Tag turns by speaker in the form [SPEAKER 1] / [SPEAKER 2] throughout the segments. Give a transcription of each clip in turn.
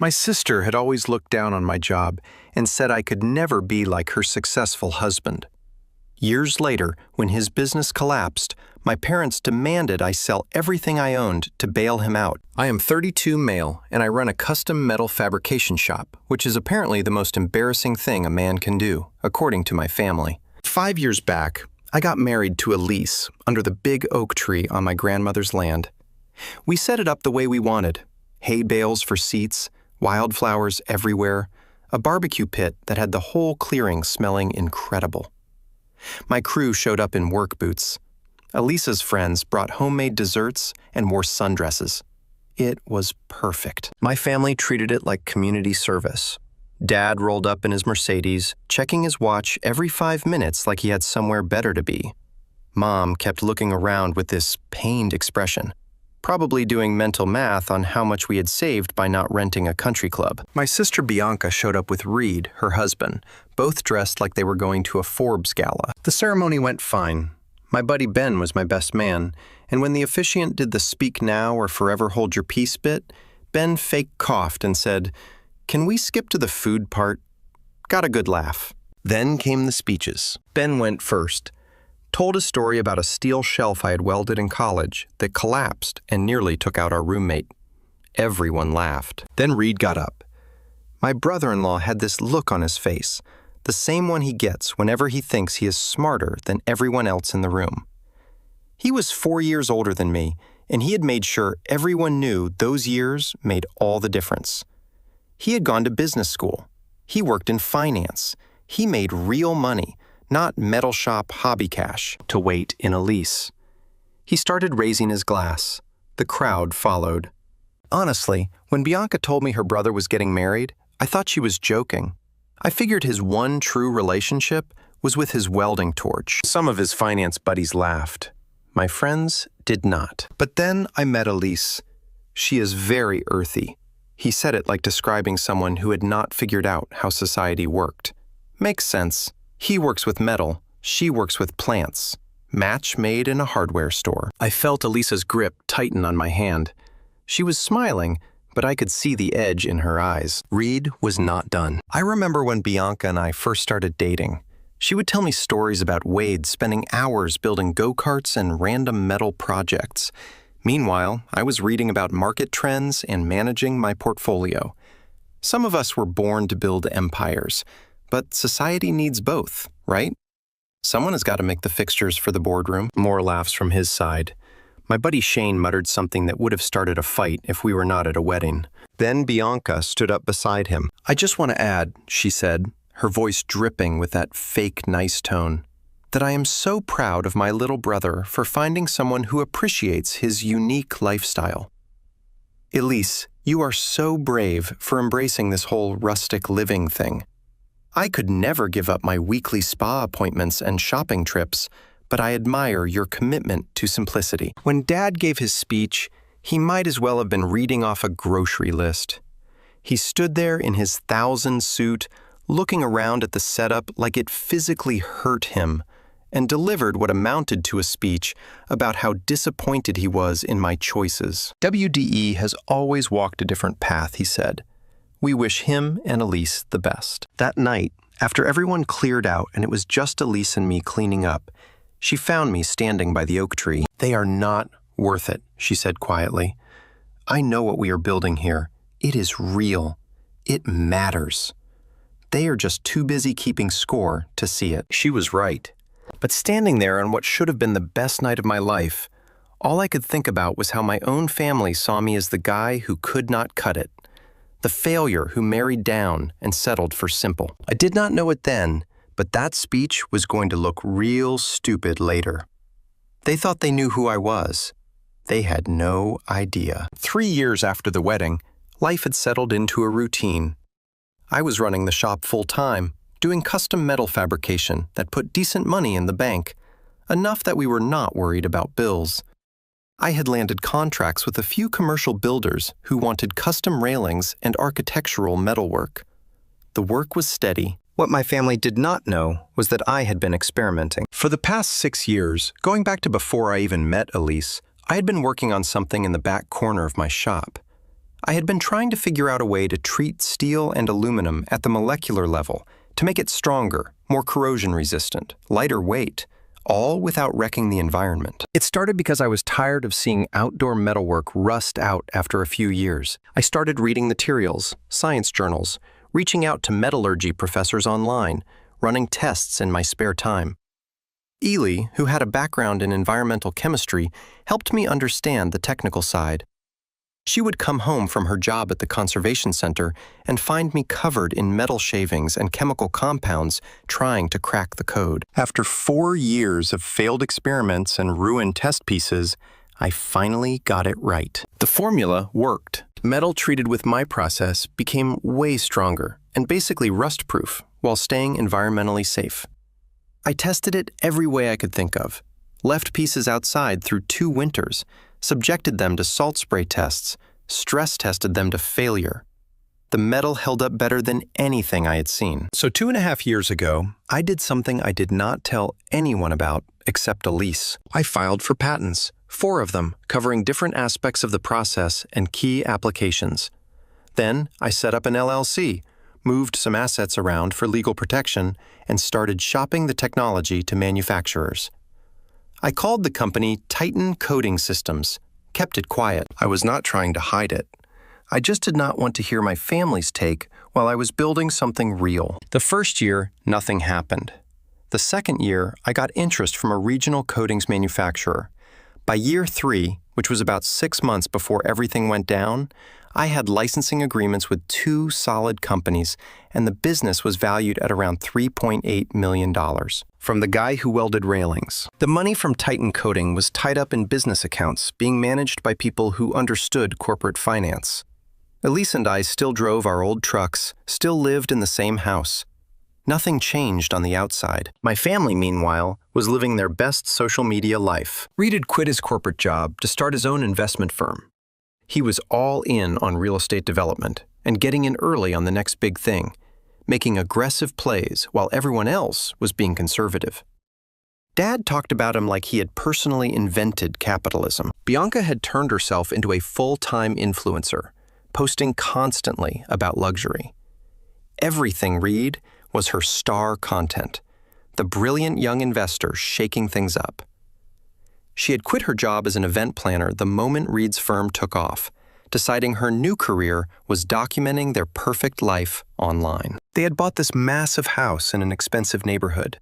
[SPEAKER 1] My sister had always looked down on my job and said I could never be like her successful husband. Years later, when his business collapsed, my parents demanded I sell everything I owned to bail him out. I am 32 male, and I run a custom metal fabrication shop, which is apparently the most embarrassing thing a man can do, according to my family. 5 years back, I got married to Elise under the big oak tree on my grandmother's land. We set it up the way we wanted: hay bales for seats, wildflowers everywhere, a barbecue pit that had the whole clearing smelling incredible. My crew showed up in work boots. Elisa's friends brought homemade desserts and wore sundresses. It was perfect. My family treated it like community service. Dad rolled up in his Mercedes, checking his watch every 5 minutes like he had somewhere better to be. Mom kept looking around with this pained expression, probably doing mental math on how much we had saved by not renting a country club. My sister Bianca showed up with Reed, her husband, both dressed like they were going to a Forbes gala. The ceremony went fine. My buddy Ben was my best man, and when the officiant did the speak now or forever hold your peace bit, Ben fake coughed and said, "Can we skip to the food part?" Got a good laugh. Then came the speeches. Ben went first. Told a story about a steel shelf I had welded in college that collapsed and nearly took out our roommate. Everyone laughed. Then Reed got up. My brother-in-law had this look on his face, the same one he gets whenever he thinks he is smarter than everyone else in the room. He was 4 years older than me, and he had made sure everyone knew those years made all the difference. He had gone to business school. He worked in finance. He made real money, not metal shop hobby cash, to wait in a lease. He started raising his glass. The crowd followed. Honestly, when Bianca told me her brother was getting married, I thought she was joking. I figured his one true relationship was with his welding torch. Some of his finance buddies laughed. My friends did not. But then I met Elise. She is very earthy. He said it like describing someone who had not figured out how society worked. Makes sense. He works with metal, she works with plants. Match made in a hardware store. I felt Elisa's grip tighten on my hand. She was smiling, but I could see the edge in her eyes. Reed was not done. I remember when Bianca and I first started dating. She would tell me stories about Wade spending hours building go-karts and random metal projects. Meanwhile, I was reading about market trends and managing my portfolio. Some of us were born to build empires, but society needs both, right? Someone has got to make the fixtures for the boardroom. More laughs from his side. My buddy Shane muttered something that would have started a fight if we were not at a wedding. Then Bianca stood up beside him. "I just want to add," she said, her voice dripping with that fake nice tone, "that I am so proud of my little brother for finding someone who appreciates his unique lifestyle. Elise, you are so brave for embracing this whole rustic living thing. I could never give up my weekly spa appointments and shopping trips, but I admire your commitment to simplicity." When Dad gave his speech, he might as well have been reading off a grocery list. He stood there in his 1,000 suit, looking around at the setup like it physically hurt him, and delivered what amounted to a speech about how disappointed he was in my choices. WDE has always walked a different path, he said. We wish him and Elise the best. That night, after everyone cleared out and it was just Elise and me cleaning up, she found me standing by the oak tree. "They are not worth it," she said quietly. "I know what we are building here. It is real. It matters. They are just too busy keeping score to see it." She was right. But standing there on what should have been the best night of my life, all I could think about was how my own family saw me as the guy who could not cut it. The failure who married down and settled for simple. I did not know it then, but that speech was going to look real stupid later. They thought they knew who I was. They had no idea. 3 years after the wedding, life had settled into a routine. I was running the shop full-time, doing custom metal fabrication that put decent money in the bank, enough that we were not worried about bills. I had landed contracts with a few commercial builders who wanted custom railings and architectural metalwork. The work was steady. What my family did not know was that I had been experimenting. For the past 6 years, going back to before I even met Elise, I had been working on something in the back corner of my shop. I had been trying to figure out a way to treat steel and aluminum at the molecular level to make it stronger, more corrosion-resistant, lighter weight, all without wrecking the environment. It started because I was tired of seeing outdoor metalwork rust out after a few years. I started reading materials, science journals, reaching out to metallurgy professors online, running tests in my spare time. Ely, who had a background in environmental chemistry, helped me understand the technical side. She would come home from her job at the conservation center and find me covered in metal shavings and chemical compounds trying to crack the code. After 4 years of failed experiments and ruined test pieces, I finally got it right. The formula worked. Metal treated with my process became way stronger and basically rust-proof while staying environmentally safe. I tested it every way I could think of, left pieces outside through 2 winters, subjected them to salt spray tests, stress tested them to failure. The metal held up better than anything I had seen. So 2.5 years ago, I did something I did not tell anyone about except Elise. I filed for patents, 4 of them, covering different aspects of the process and key applications. Then I set up an LLC, moved some assets around for legal protection, and started shopping the technology to manufacturers. I called the company Titan Coding Systems, kept it quiet. I was not trying to hide it. I just did not want to hear my family's take while I was building something real. The first year, nothing happened. The second year, I got interest from a regional coatings manufacturer. By year 3, which was about 6 months before everything went down, I had licensing agreements with 2 solid companies, and the business was valued at around $3.8 million. From the guy who welded railings. The money from Titan Coating was tied up in business accounts being managed by people who understood corporate finance. Elise and I still drove our old trucks, still lived in the same house. Nothing changed on the outside. My family, meanwhile, was living their best social media life. Reed had quit his corporate job to start his own investment firm. He was all in on real estate development and getting in early on the next big thing, making aggressive plays while everyone else was being conservative. Dad talked about him like he had personally invented capitalism. Bianca had turned herself into a full-time influencer, posting constantly about luxury. Everything Reed was her star content, the brilliant young investor shaking things up. She had quit her job as an event planner the moment Reed's firm took off, deciding her new career was documenting their perfect life online. They had bought this massive house in an expensive neighborhood.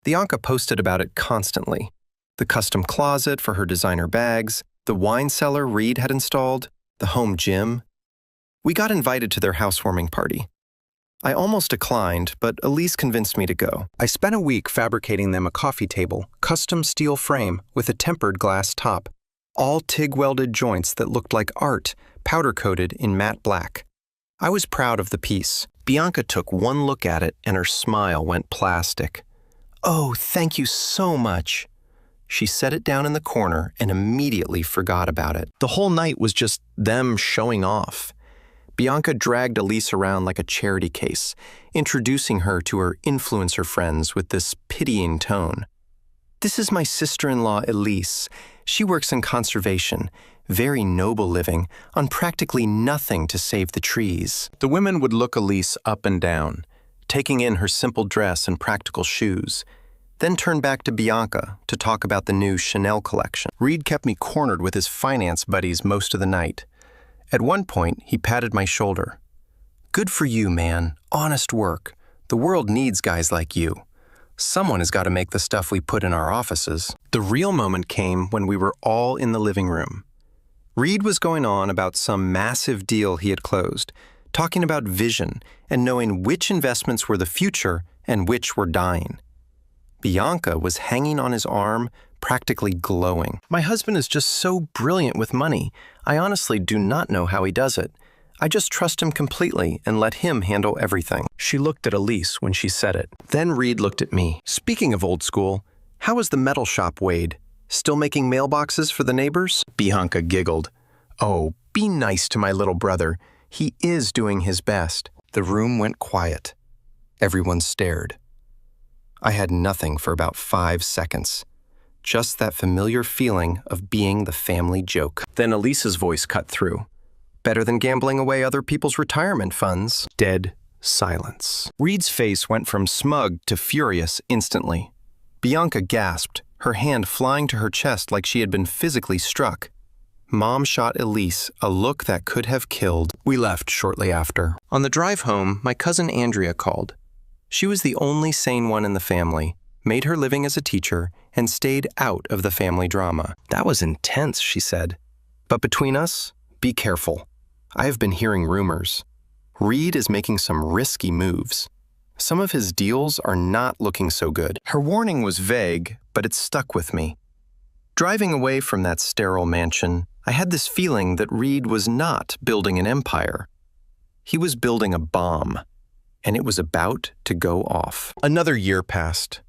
[SPEAKER 1] Bianca posted about it constantly. The custom closet for her designer bags, the wine cellar Reed had installed, the home gym. We got invited to their housewarming party. I almost declined, but Elise convinced me to go. I spent a week fabricating them a coffee table, custom steel frame with a tempered glass top, all TIG-welded joints that looked like art, powder-coated in matte black. I was proud of the piece. Bianca took one look at it and her smile went plastic. "Oh, thank you so much." She set it down in the corner and immediately forgot about it. The whole night was just them showing off. Bianca dragged Elise around like a charity case, introducing her to her influencer friends with this pitying tone. "This is my sister-in-law, Elise. She works in conservation, very noble living, on practically nothing to save the trees." The women would look Elise up and down, taking in her simple dress and practical shoes, then turn back to Bianca to talk about the new Chanel collection. Reed kept me cornered with his finance buddies most of the night. At one point, he patted my shoulder. "Good for you, man. Honest work. The world needs guys like you. Someone has got to make the stuff we put in our offices." The real moment came when we were all in the living room. Reed was going on about some massive deal he had closed, talking about vision and knowing which investments were the future and which were dying. Bianca was hanging on his arm, practically glowing. "My husband is just so brilliant with money. I honestly do not know how he does it. I just trust him completely and let him handle everything." She looked at Elise when she said it. Then Reed looked at me. "Speaking of old school, how is the metal shop, Wade? Still making mailboxes for the neighbors?" Bianca giggled. "Oh, be nice to my little brother. He is doing his best." The room went quiet. Everyone stared. I had nothing for about 5 seconds. Just that familiar feeling of being the family joke. Then Elise's voice cut through. Better than gambling away other people's retirement funds. Dead silence. Reed's face went from smug to furious instantly. Bianca gasped, her hand flying to her chest like she had been physically struck. Mom shot Elise a look that could have killed. We left shortly after. On the drive home, my cousin Andrea called. She was the only sane one in the family, made her living as a teacher, and stayed out of the family drama. That was intense, she said. But between us, be careful. I have been hearing rumors. Reed is making some risky moves. Some of his deals are not looking so good. Her warning was vague, but it stuck with me. Driving away from that sterile mansion, I had this feeling that Reed was not building an empire. He was building a bomb, and it was about to go off. Another year passed.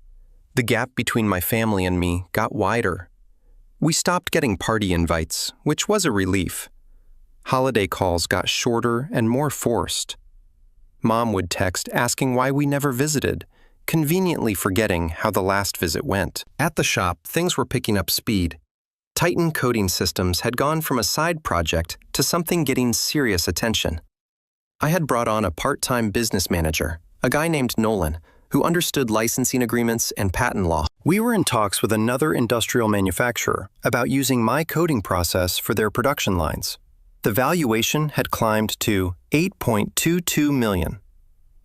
[SPEAKER 1] The gap between my family and me got wider. We stopped getting party invites, which was a relief. Holiday calls got shorter and more forced. Mom would text asking why we never visited, conveniently forgetting how the last visit went. At the shop, things were picking up speed. Titan Coding Systems had gone from a side project to something getting serious attention. I had brought on a part-time business manager, a guy named Nolan, who understood licensing agreements and patent law. We were in talks with another industrial manufacturer about using my coding process for their production lines. The valuation had climbed to $8.22 million.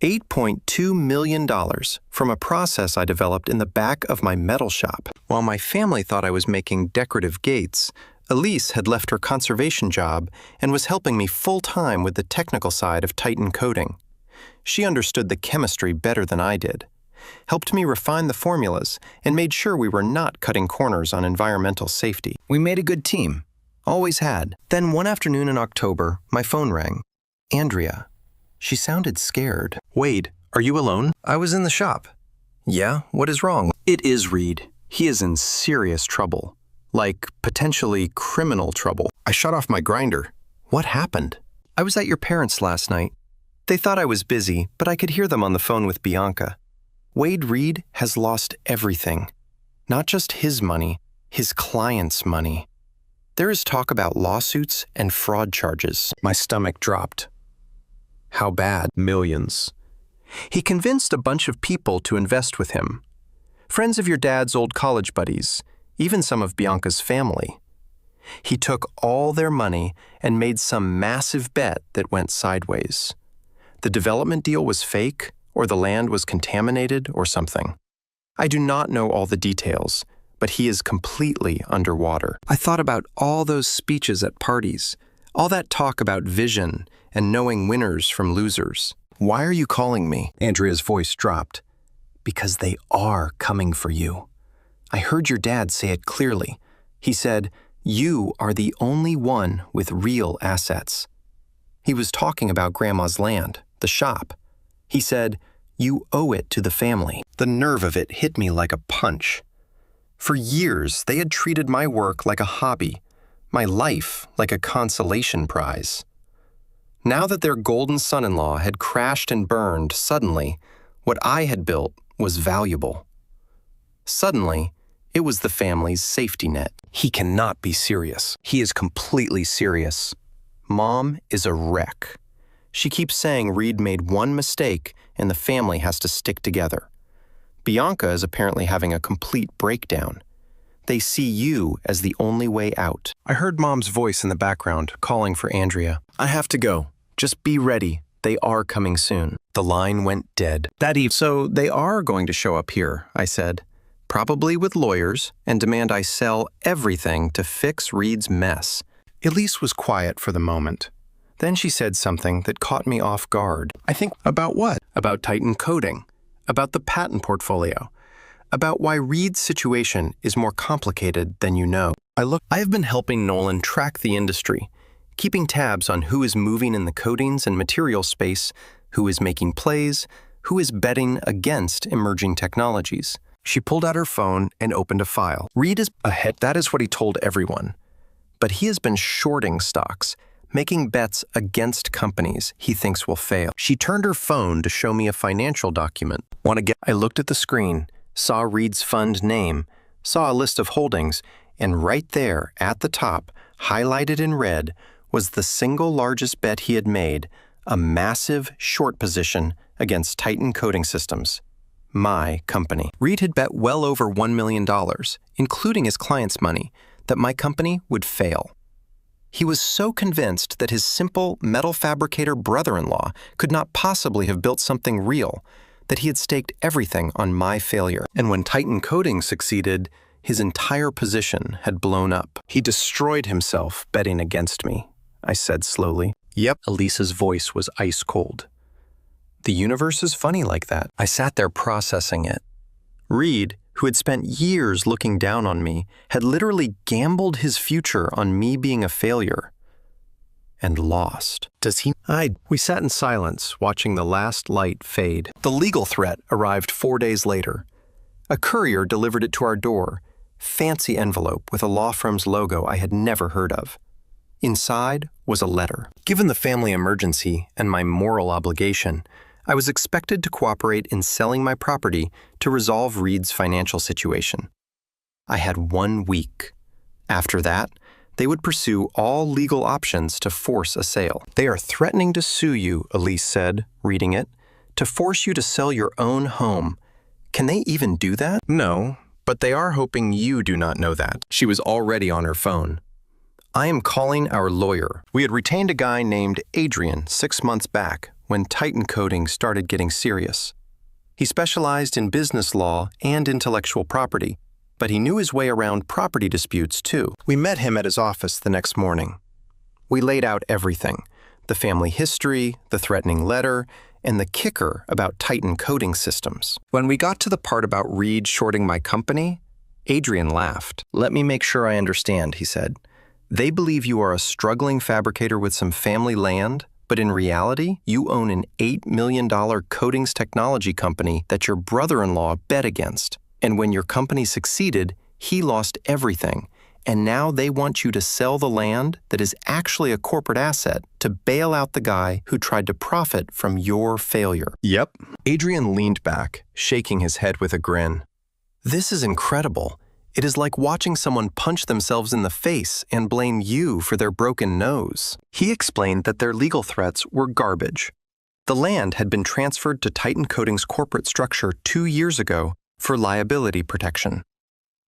[SPEAKER 1] $8.2 million from a process I developed in the back of my metal shop. While my family thought I was making decorative gates, Elise had left her conservation job and was helping me full-time with the technical side of Titan coding. She understood the chemistry better than I did, helped me refine the formulas, and made sure we were not cutting corners on environmental safety. We made a good team. Always had. Then one afternoon in October, my phone rang. Andrea. She sounded scared. Wade, are you alone? I was in the shop. Yeah, what is wrong? It is Reed. He is in serious trouble. Like, potentially criminal trouble. I shut off my grinder. What happened? I was at your parents' last night. They thought I was busy, but I could hear them on the phone with Bianca. Wade Reed has lost everything. Not just his money, his clients' money. There is talk about lawsuits and fraud charges. My stomach dropped. How bad? Millions. He convinced a bunch of people to invest with him. Friends of your dad's old college buddies, even some of Bianca's family. He took all their money and made some massive bet that went sideways. The development deal was fake, or the land was contaminated, or something. I do not know all the details, but he is completely underwater. I thought about all those speeches at parties, all that talk about vision and knowing winners from losers. Why are you calling me? Andrea's voice dropped. Because they are coming for you. I heard your dad say it clearly. He said, you are the only one with real assets. He was talking about Grandma's land, the shop. He said, you owe it to the family. The nerve of it hit me like a punch. For years, they had treated my work like a hobby, my life like a consolation prize. Now that their golden son-in-law had crashed and burned, suddenly, what I had built was valuable. Suddenly, it was the family's safety net. He cannot be serious. He is completely serious. Mom is a wreck. She keeps saying Reed made one mistake and the family has to stick together. Bianca is apparently having a complete breakdown. They see you as the only way out. I heard Mom's voice in the background, calling for Andrea. I have to go. Just be ready. They are coming soon. The line went dead. So they are going to show up here, I said, probably with lawyers, and demand I sell everything to fix Reed's mess. Elise was quiet for the moment. Then she said something that caught me off guard. I think, about what? About Titan coding. About the patent portfolio, about why Reed's situation is more complicated than you know. I have been helping Nolan track the industry, keeping tabs on who is moving in the coatings and materials space, who is making plays, who is betting against emerging technologies. She pulled out her phone and opened a file. Reed is ahead. That is what he told everyone. But he has been shorting stocks, making bets against companies he thinks will fail. She turned her phone to show me a financial document. I looked at the screen, saw Reed's fund name, saw a list of holdings, and right there at the top, highlighted in red, was the single largest bet he had made, a massive short position against Titan Coding Systems, my company. Reed had bet well over $1 million, including his client's money, that my company would fail. He was so convinced that his simple metal fabricator brother-in-law could not possibly have built something real that he had staked everything on my failure. And when Titan Coding succeeded, his entire position had blown up. He destroyed himself betting against me, I said slowly. Yep, Elisa's voice was ice cold. The universe is funny like that. I sat there processing it. Reed, who had spent years looking down on me, had literally gambled his future on me being a failure. And lost. We sat in silence, watching the last light fade. The legal threat arrived 4 days later. A courier delivered it to our door, fancy envelope with a law firm's logo I had never heard of. Inside was a letter. Given the family emergency and my moral obligation, I was expected to cooperate in selling my property to resolve Reed's financial situation. I had 1 week. After that, they would pursue all legal options to force a sale. They are threatening to sue you, Elise said, reading it, to force you to sell your own home. Can they even do that? No, but they are hoping you do not know that. She was already on her phone. I am calling our lawyer. We had retained a guy named Adrian 6 months back when Titan Coding started getting serious. He specialized in business law and intellectual property, but he knew his way around property disputes too. We met him at his office the next morning. We laid out everything: the family history, the threatening letter, and the kicker about Titan Coding Systems. When we got to the part about Reed shorting my company, Adrian laughed. "Let me make sure I understand," he said. "They believe you are a struggling fabricator with some family land, but in reality, you own an $8 million coatings technology company that your brother-in-law bet against. And when your company succeeded, he lost everything. And now they want you to sell the land that is actually a corporate asset to bail out the guy who tried to profit from your failure." Yep. Adrian leaned back, shaking his head with a grin. "This is incredible. It is like watching someone punch themselves in the face and blame you for their broken nose." He explained that their legal threats were garbage. The land had been transferred to Titan Coding's corporate structure 2 years ago for liability protection.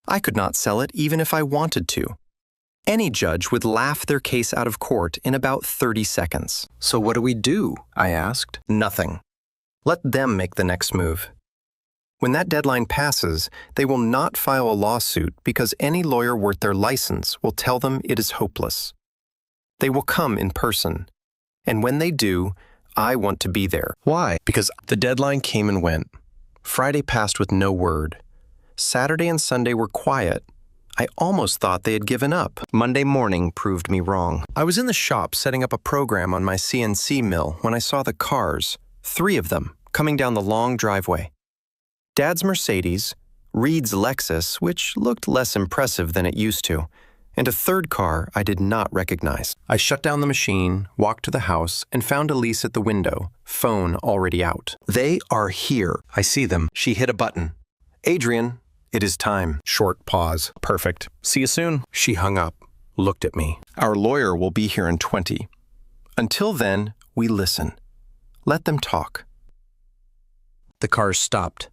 [SPEAKER 1] I could not sell it even if I wanted to. Any judge would laugh their case out of court in about 30 seconds. "So what do we do?" I asked. "Nothing. Let them make the next move. When that deadline passes, they will not file a lawsuit because any lawyer worth their license will tell them it is hopeless. They will come in person. And when they do, I want to be there." Why? Because the deadline came and went. Friday passed with no word. Saturday and Sunday were quiet. I almost thought they had given up. Monday morning proved me wrong. I was in the shop setting up a program on my CNC mill when I saw the cars, 3 of them, coming down the long driveway. Dad's Mercedes, Reed's Lexus, which looked less impressive than it used to, and a third car I did not recognize. I shut down the machine, walked to the house, and found Elise at the window, phone already out. "They are here. I see them." She hit a button. "Adrian, it is time." Short pause. "Perfect. See you soon." She hung up, looked at me. "Our lawyer will be here in 20. Until then, we listen. Let them talk." The cars stopped.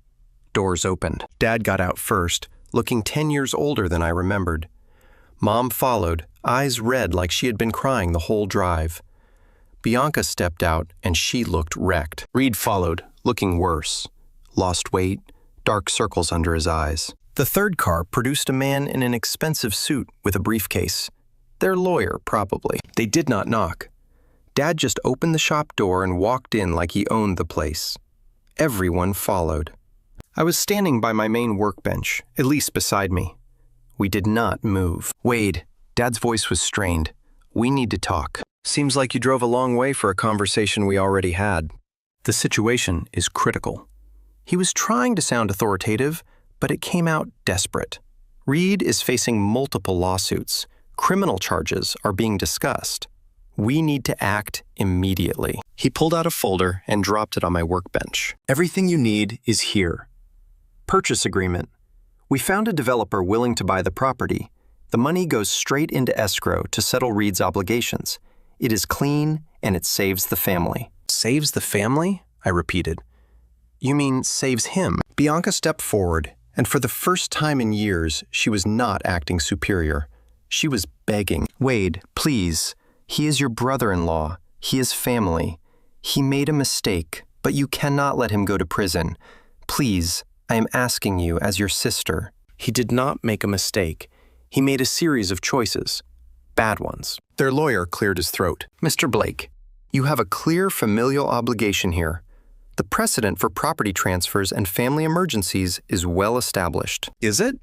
[SPEAKER 1] Doors opened. Dad got out first, looking 10 years older than I remembered. Mom followed, eyes red like she had been crying the whole drive. Bianca stepped out, and she looked wrecked. Reed followed, looking worse. Lost weight, dark circles under his eyes. The third car produced a man in an expensive suit with a briefcase. Their lawyer, probably. They did not knock. Dad just opened the shop door and walked in like he owned the place. Everyone followed. I was standing by my main workbench, Elise beside me. We did not move. "Wade," Dad's voice was strained. "We need to talk. Seems like you drove a long way for a conversation we already had. The situation is critical." He was trying to sound authoritative, but it came out desperate. Reed is facing multiple lawsuits. Criminal charges are being discussed. We need to act immediately. He pulled out a folder and dropped it on my workbench. "Everything you need is here. Purchase agreement. We found a developer willing to buy the property. The money goes straight into escrow to settle Reed's obligations. It is clean, and it saves the family."
[SPEAKER 2] "Saves the family?" I repeated. "You mean saves him?"
[SPEAKER 1] Bianca stepped forward, and for the first time in years, she was not acting superior. She was begging. "Wade, please. He is your brother-in-law. He is family. He made a mistake, but you cannot let him go to prison. Please, I am asking you as your sister."
[SPEAKER 2] "He did not make a mistake. He made a series of choices. Bad ones."
[SPEAKER 1] Their lawyer cleared his throat. "Mr. Blake, you have a clear familial obligation here. The precedent for property transfers and family emergencies is well established." "Is it?"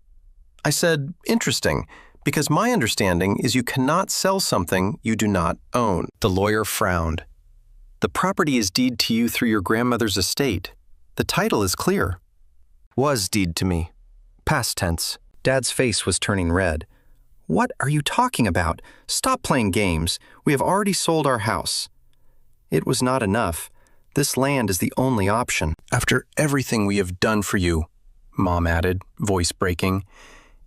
[SPEAKER 1] I said, "Interesting, because my understanding is you cannot sell something you do not own." The lawyer frowned. "The property is deed to you through your grandmother's estate. The title is clear." "Was deed to me. Past tense." Dad's face was turning red. "What are you talking about? Stop playing games. We have already sold our house." It was not enough. This land is the only option. "After everything we have done for you," Mom added, voice breaking.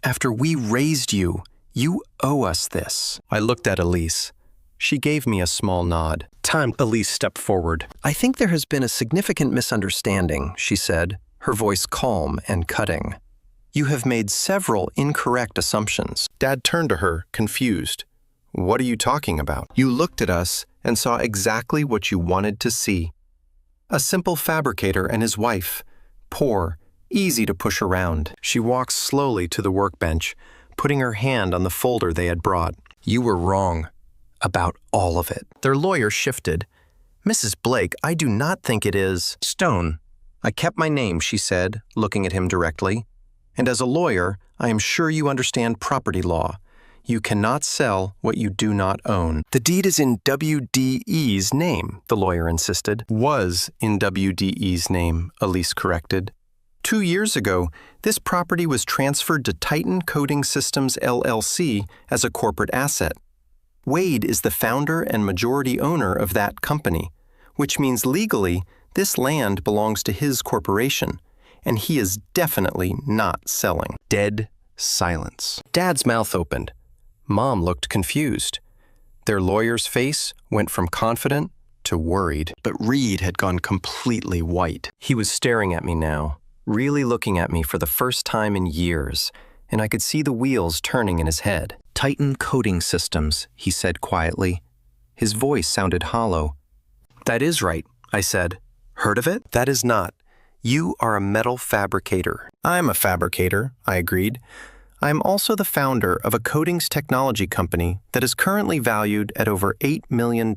[SPEAKER 1] "After we raised you, you owe us this." I looked at Elise. She gave me a small nod.
[SPEAKER 2] "Time." Elise stepped forward.
[SPEAKER 1] "I think there has been a significant misunderstanding," she said, her voice calm and cutting. "You have made several incorrect assumptions." Dad turned to her, confused. "What are you talking about?" "You looked at us and saw exactly what you wanted to see. A simple fabricator and his wife, poor, easy to push around." She walked slowly to the workbench, putting her hand on the folder they had brought. "You were wrong about all of it." Their lawyer shifted. "Mrs. Blake, I do not think it is." "Stone, I kept my name," she said, looking at him directly. "And as a lawyer, I am sure you understand property law. You cannot sell what you do not own." "The deed is in WDE's name," the lawyer insisted. "Was in WDE's name," Elise corrected. 2 years ago, this property was transferred to Titan Coating Systems LLC as a corporate asset. Wade is the founder and majority owner of that company, which means legally this land belongs to his corporation, and he is definitely not selling." Dead silence. Dad's mouth opened. Mom looked confused. Their lawyer's face went from confident to worried, but Reed had gone completely white. He was staring at me now, really looking at me for the first time in years, and I could see the wheels turning in his head. "Titan Coating Systems," he said quietly. His voice sounded hollow. "That is right," I said. "Heard of it?" "That is not. You are a metal fabricator." "I'm a fabricator," I agreed. "I am also the founder of a coatings technology company that is currently valued at over $8 million.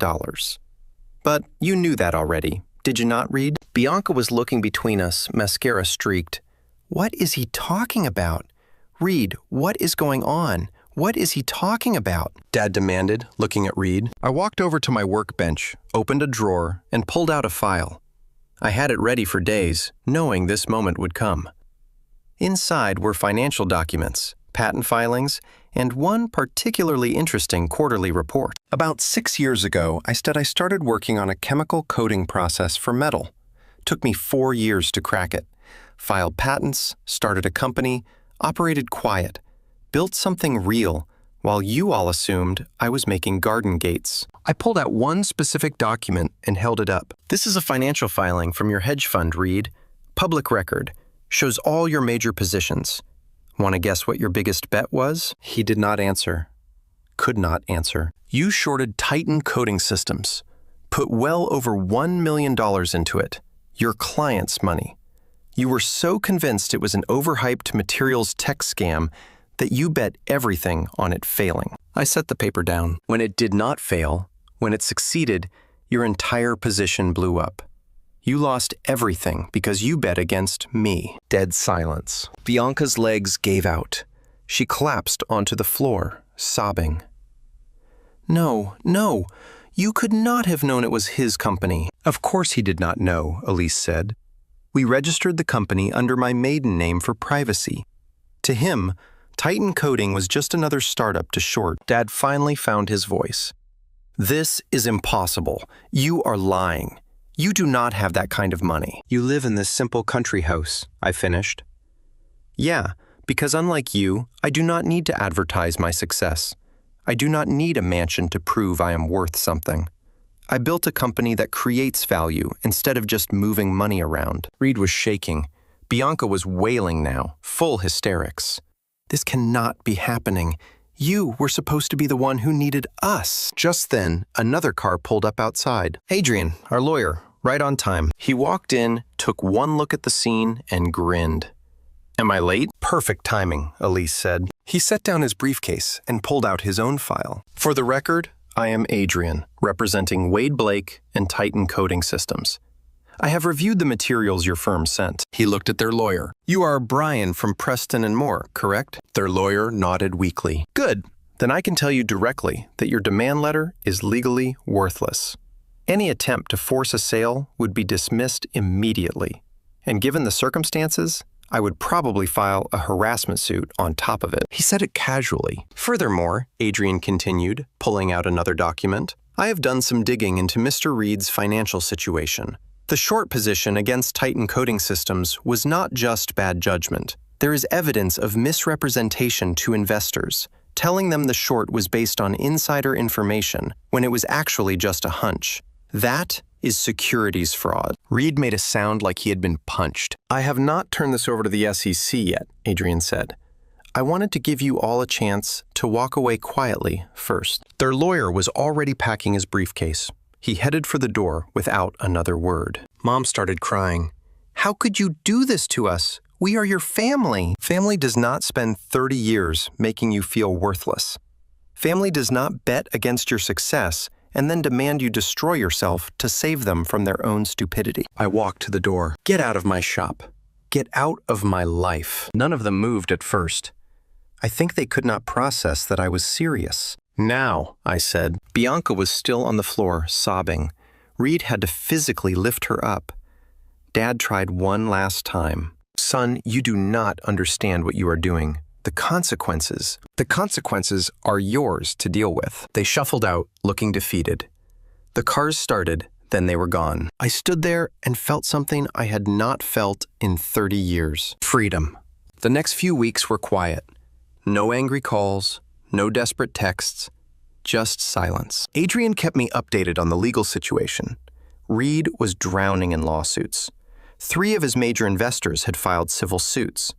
[SPEAKER 1] But you knew that already, did you not, Reed?" Bianca was looking between us, mascara streaked. "What is he talking about? Reed, what is going on? What is he talking about?" Dad demanded, looking at Reed. I walked over to my workbench, opened a drawer, and pulled out a file. I had it ready for days, knowing this moment would come. Inside were financial documents, patent filings, and one particularly interesting quarterly report. About 6 years ago, I started working on a chemical coating process for metal. Took me 4 years to crack it. Filed patents, started a company, operated quiet, built something real, while you all assumed I was making garden gates. I pulled out one specific document and held it up. "This is a financial filing from your hedge fund, Reed. Public record. Shows all your major positions. Want to guess what your biggest bet was?" He did not answer. Could not answer. "You shorted Titan Coating Systems. Put well over $1 million into it. Your client's money. You were so convinced it was an overhyped materials tech scam that you bet everything on it failing." I set the paper down. "When it did not fail, when it succeeded, your entire position blew up. You lost everything because you bet against me." Dead silence. Bianca's legs gave out. She collapsed onto the floor, sobbing. No, you could not have known it was his company." "Of course he did not know," Elise said. "We registered the company under my maiden name for privacy. To him, Titan Coating was just another startup to short." Dad finally found his voice. "This is impossible. You are lying. You do not have that kind of money." "You live in this simple country house," I finished. "Yeah, because unlike you, I do not need to advertise my success. I do not need a mansion to prove I am worth something. I built a company that creates value instead of just moving money around. Reed was shaking. Bianca was wailing now, full hysterics. This cannot be happening. You were supposed to be the one who needed us. Just then, another car pulled up outside. Adrian, our lawyer, right on time. He walked in, took one look at the scene, and grinned. Am I late? Perfect timing, Elise said. He set down his briefcase and pulled out his own file. For the record, I am Adrian, representing Wade Blake and Titan Coding Systems. I have reviewed the materials your firm sent. He looked at their lawyer. You are Brian from Preston and Moore, correct? Their lawyer nodded weakly. Good. Then I can tell you directly that your demand letter is legally worthless. Any attempt to force a sale would be dismissed immediately. And given the circumstances, I would probably file a harassment suit on top of it. He said it casually. Furthermore, Adrian continued, pulling out another document, I have done some digging into Mr. Reed's financial situation. The short position against Titan Coding Systems was not just bad judgment. There is evidence of misrepresentation to investors, telling them the short was based on insider information when it was actually just a hunch. That is securities fraud. Reed made a sound like he had been punched. I have not turned this over to the SEC yet, Adrian said. I wanted to give you all a chance to walk away quietly first. Their lawyer was already packing his briefcase. He headed for the door without another word. Mom started crying. How could you do this to us? We are your family. Family does not spend 30 years making you feel worthless. Family does not bet against your success and then demand you destroy yourself to save them from their own stupidity. I walked to the door. Get out of my shop. Get out of my life. None of them moved at first. I think they could not process that I was serious. Now, I said. Bianca was still on the floor, sobbing. Reed had to physically lift her up. Dad tried one last time. Son, you do not understand what you are doing. The consequences are yours to deal with. They shuffled out, looking defeated. The cars started, then they were gone. I stood there and felt something I had not felt in 30 years. Freedom. The next few weeks were quiet. No angry calls, no desperate texts, just silence. Adrian kept me updated on the legal situation. Reed was drowning in lawsuits. 3 of his major investors had filed civil suits.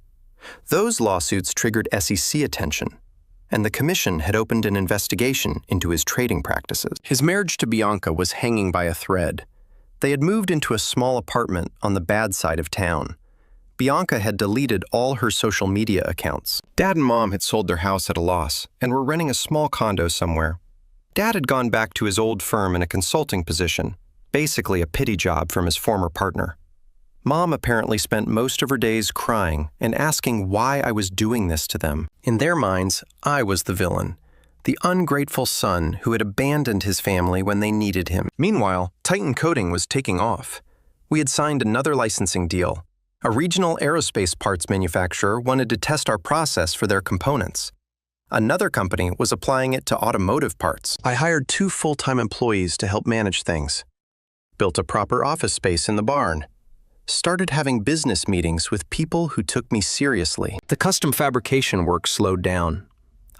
[SPEAKER 1] Those lawsuits triggered SEC attention, and the commission had opened an investigation into his trading practices. His marriage to Bianca was hanging by a thread. They had moved into a small apartment on the bad side of town. Bianca had deleted all her social media accounts. Dad and Mom had sold their house at a loss and were renting a small condo somewhere. Dad had gone back to his old firm in a consulting position, basically a pity job from his former partner. Mom apparently spent most of her days crying and asking why I was doing this to them. In their minds, I was the villain, the ungrateful son who had abandoned his family when they needed him. Meanwhile, Titan Coding was taking off. We had signed another licensing deal. A regional aerospace parts manufacturer wanted to test our process for their components. Another company was applying it to automotive parts. I hired 2 full-time employees to help manage things. Built a proper office space in the barn. Started having business meetings with people who took me seriously. The custom fabrication work slowed down.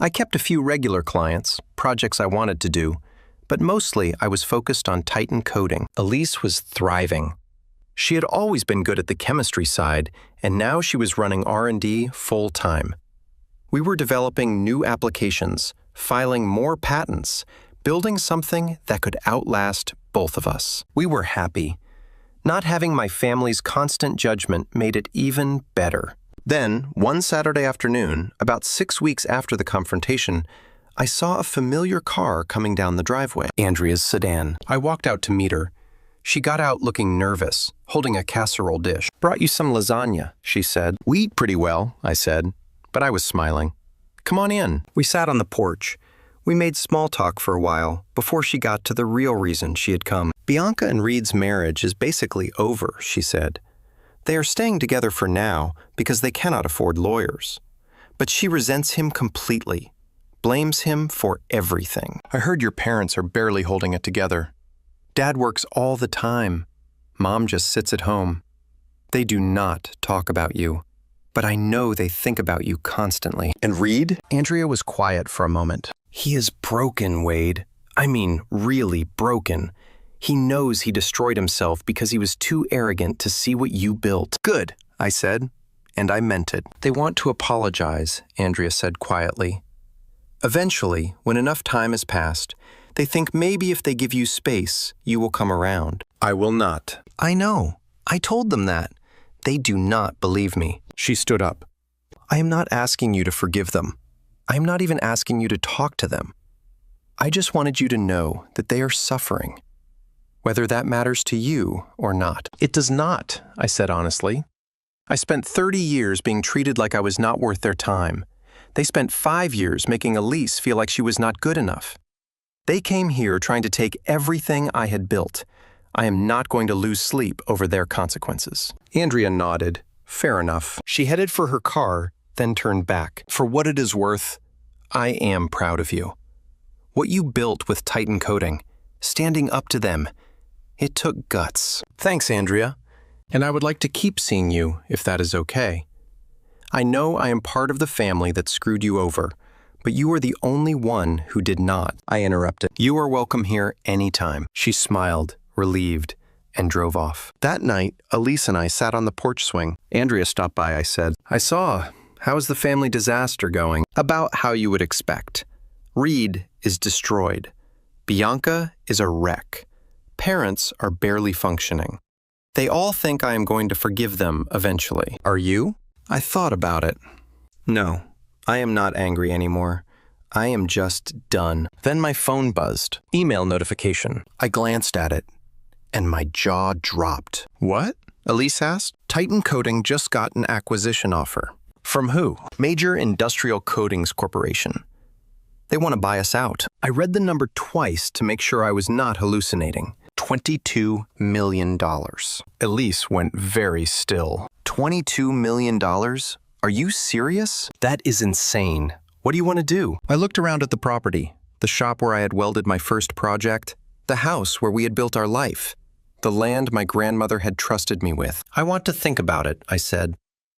[SPEAKER 1] I kept a few regular clients, projects I wanted to do, but mostly I was focused on Titan Coding. Elise was thriving. She had always been good at the chemistry side, and now she was running R&D full-time. We were developing new applications, filing more patents, building something that could outlast both of us. We were happy. Not having my family's constant judgment made it even better. Then, one Saturday afternoon, about 6 weeks after the confrontation, I saw a familiar car coming down the driveway. Andrea's sedan. I walked out to meet her. She got out looking nervous, holding a casserole dish. Brought you some lasagna, she said. We eat pretty well, I said, but I was smiling. Come on in. We sat on the porch. We made small talk for a while before she got to the real reason she had come. Bianca and Reed's marriage is basically over, she said. They are staying together for now because they cannot afford lawyers. But she resents him completely, blames him for everything. I heard your parents are barely holding it together. Dad works all the time. Mom just sits at home. They do not talk about you. But I know they think about you constantly.
[SPEAKER 2] And Reed?
[SPEAKER 3] Andrea was quiet for a moment.
[SPEAKER 2] He is broken, Wade. I mean, really broken. He knows he destroyed himself because he was too arrogant to see what you built.
[SPEAKER 1] Good, I said, and I meant it. They want to apologize, Andrea said quietly. Eventually, when enough time has passed, they think maybe if they give you space, you will come around.
[SPEAKER 2] I will not.
[SPEAKER 1] I know. I told them that. They do not believe me.
[SPEAKER 2] She stood up.
[SPEAKER 1] I am not asking you to forgive them. I am not even asking you to talk to them. I just wanted you to know that they are suffering, whether that matters to you or not.
[SPEAKER 3] It does not, I said honestly.
[SPEAKER 1] I spent 30 years being treated like I was not worth their time. They spent 5 years making Elise feel like she was not good enough. They came here trying to take everything I had built. I am not going to lose sleep over their consequences. Andrea nodded. Fair enough. She headed for her car, then turned back. For what it is worth, I am proud of you. What you built with Titan Coding, standing up to them, it took guts. Thanks, Andrea. And I would like to keep seeing you, if that is okay. I know I am part of the family that screwed you over, but you are the only one who did not. I interrupted. You are welcome here anytime. She smiled, relieved, and drove off. That night, Elise and I sat on the porch swing. Andrea stopped by, I said. I saw. How is the family disaster going? About how you would expect. Reed is destroyed. Bianca is a wreck. Parents are barely functioning. They all think I am going to forgive them eventually. Are you? I thought about it. No, I am not angry anymore. I am just done. Then my phone buzzed. Email notification. I glanced at it, and my jaw dropped. What? Elise asked. Titan Coding just got an acquisition offer. From who? Major Industrial Coatings Corporation. They want to buy us out. I read the number twice to make sure I was not hallucinating. $22 million. Elise went very still. $22 million? Are you serious? That is insane. What do you want to do? I looked around at the property, the shop where I had welded my first project, the house where we had built our life, the land my grandmother had trusted me with. I want to think about it, I said,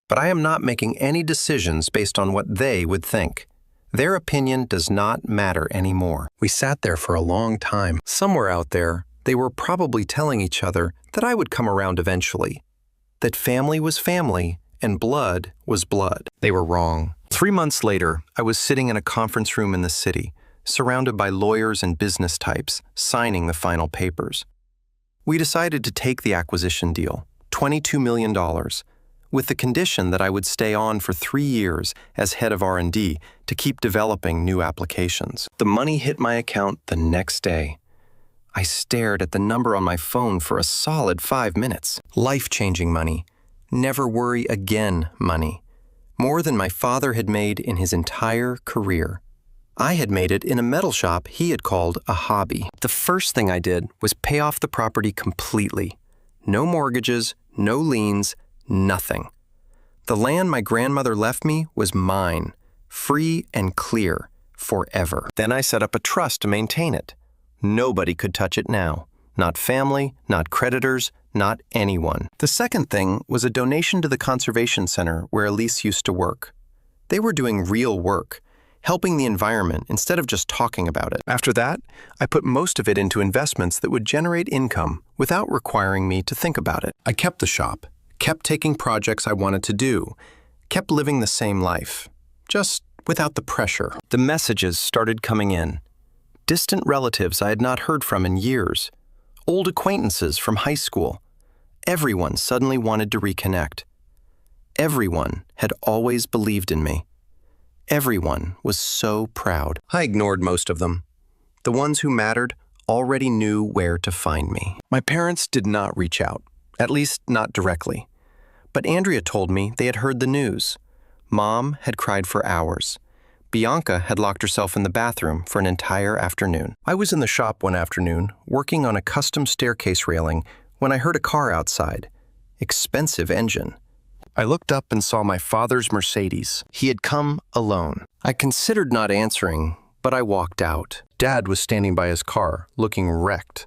[SPEAKER 1] but I am not making any decisions based on what they would think. Their opinion does not matter anymore. We sat there for a long time. Somewhere out there, they were probably telling each other that I would come around eventually, that family was family and blood was blood. They were wrong. 3 months later, I was sitting in a conference room in the city, surrounded by lawyers and business types, signing the final papers. We decided to take the acquisition deal, $22 million, with the condition that I would stay on for 3 years as head of R&D to keep developing new applications. The money hit my account the next day. I stared at the number on my phone for a solid 5 minutes. Life-changing money. Never worry again money. More than my father had made in his entire career. I had made it in a metal shop he had called a hobby. The first thing I did was pay off the property completely. No mortgages, no liens, nothing. The land my grandmother left me was mine, free and clear, forever. Then I set up a trust to maintain it. Nobody could touch it now. Not family, not creditors, not anyone. The second thing was a donation to the conservation center where Elise used to work. They were doing real work, helping the environment instead of just talking about it. After that, I put most of it into investments that would generate income without requiring me to think about it. I kept the shop, kept taking projects I wanted to do, kept living the same life, just without the pressure. The messages started coming in. Distant relatives I had not heard from in years. Old acquaintances from high school. Everyone suddenly wanted to reconnect. Everyone had always believed in me. Everyone was so proud. I ignored most of them. The ones who mattered already knew where to find me. My parents did not reach out, at least not directly. But Andrea told me they had heard the news. Mom had cried for hours. Bianca had locked herself in the bathroom for an entire afternoon. I was in the shop one afternoon, working on a custom staircase railing, when I heard a car outside. Expensive engine. I looked up and saw my father's Mercedes. He had come alone. I considered not answering, but I walked out. Dad was standing by his car, looking wrecked.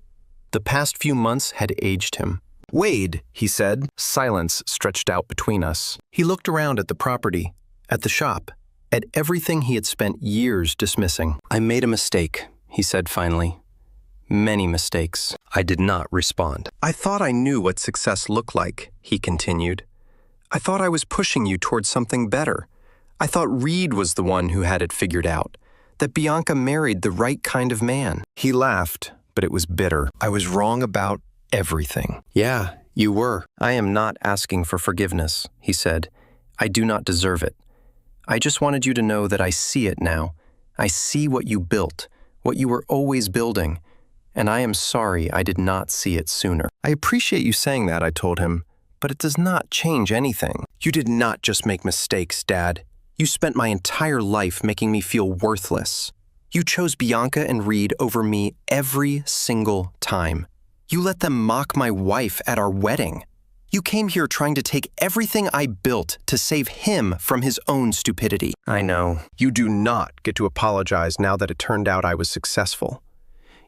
[SPEAKER 1] The past few months had aged him.
[SPEAKER 2] Wade, he said. Silence stretched out between us.
[SPEAKER 1] He looked around at the property, at the shop, at everything he had spent years dismissing.
[SPEAKER 2] I made a mistake, he said finally. Many mistakes. I did not respond.
[SPEAKER 1] I thought I knew what success looked like, he continued. I thought I was pushing you towards something better. I thought Reed was the one who had it figured out, that Bianca married the right kind of man. He laughed, but it was bitter. I was wrong about everything.
[SPEAKER 2] Yeah, you were. I am not asking for forgiveness, he said. I do not deserve it. I just wanted you to know that I see it now. I see what you built, what you were always building, and I am sorry I did not see it sooner.
[SPEAKER 1] I appreciate you saying that, I told him, but it does not change anything. You did not just make mistakes, Dad. You spent my entire life making me feel worthless. You chose Bianca and Reed over me every single time. You let them mock my wife at our wedding. You came here trying to take everything I built to save him from his own stupidity.
[SPEAKER 2] I know.
[SPEAKER 1] You do not get to apologize now that it turned out I was successful.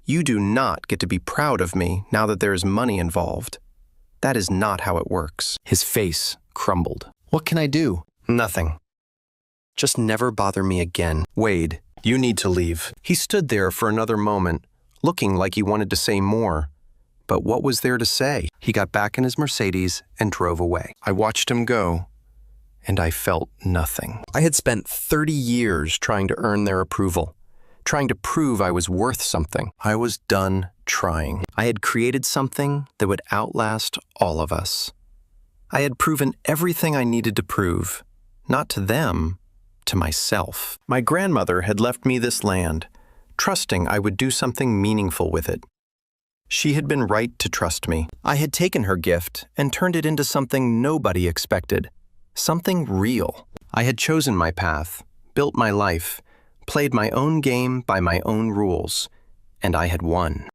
[SPEAKER 1] You do not get to be proud of me now that there is money involved. That is not how it works.
[SPEAKER 2] His face crumbled.
[SPEAKER 1] What can I do?
[SPEAKER 2] Nothing.
[SPEAKER 1] Just never bother me again. Wade, you need to leave. He stood there for another moment, looking like he wanted to say more. But what was there to say? He got back in his Mercedes and drove away. I watched him go, and I felt nothing. I had spent 30 years trying to earn their approval, trying to prove I was worth something. I was done trying. I had created something that would outlast all of us. I had proven everything I needed to prove, not to them, to myself. My grandmother had left me this land, trusting I would do something meaningful with it. She had been right to trust me. I had taken her gift and turned it into something nobody expected, something real. I had chosen my path, built my life, played my own game by my own rules, and I had won.